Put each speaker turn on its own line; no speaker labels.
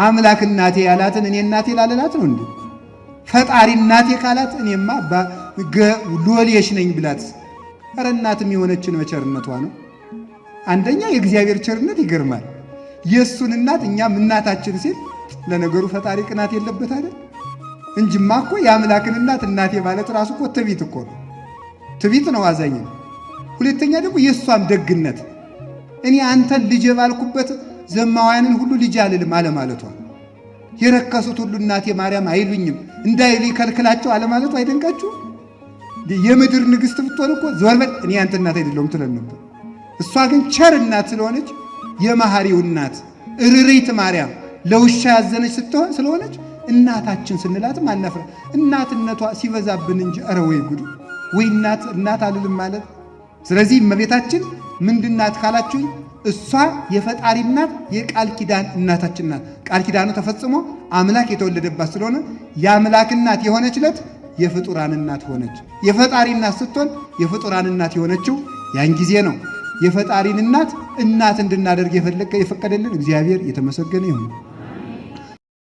አምላክ እናቴ ያላትን እኔ እናቴ ላለላት ነው እንዴ? ፈጣሪ እናቴ ካላት እኔማ ሎሌሽ ነኝ ብላት። ኧረ እናትም የሆነችን በቸርነቷ ነው። አንደኛ የእግዚአብሔር ቸርነት ይገርማል። የእሱን እናት እኛም እናታችን ሲል ለነገሩ ፈጣሪ ቅናት የለበት አይደል? እንጂማ እኮ የአምላክን እናት እናቴ ማለት ራሱ እኮ ትዕቢት እኮ ነው። ትዕቢት ነው፣ አዛኝ ነው። ሁለተኛ ደግሞ የእሷም ደግነት እኔ አንተን ልጅ ባልኩበት ዘማውያንን ሁሉ ልጅ አልልም አለማለቷ፣ የረከሱት ሁሉ እናቴ ማርያም አይሉኝም እንዳይሉ ይከልክላቸው አለማለቷ አይደንቃችሁ? የምድር ንግሥት ብትሆን እኮ ዞር በል እኔ አንተ እናት አይደለሁም ትለን ነበር። እሷ ግን ቸር እናት ስለሆነች የመሐሪው እናት እርሪት ማርያም ለውሻ ያዘነች ስትሆን ስለሆነች እናታችን ስንላትም አናፍራ። እናትነቷ ሲበዛብን እንጂ ኧረ ወይ ጉድ! ወይ እናት አልልም ማለት። ስለዚህ እመቤታችን ምንድናት ካላችሁ እሷ የፈጣሪ እናት የቃል ኪዳን እናታችን ናት። ቃል ኪዳኑ ተፈጽሞ አምላክ የተወለደባት ስለሆነ የአምላክ እናት የሆነችለት የፍጡራን እናት ሆነች። የፈጣሪ እናት ስትሆን የፍጡራን እናት የሆነችው ያን ጊዜ ነው። የፈጣሪን እናት እንድናደርግ የፈቀደልን እግዚአብሔር የተመሰገነ ይሁን።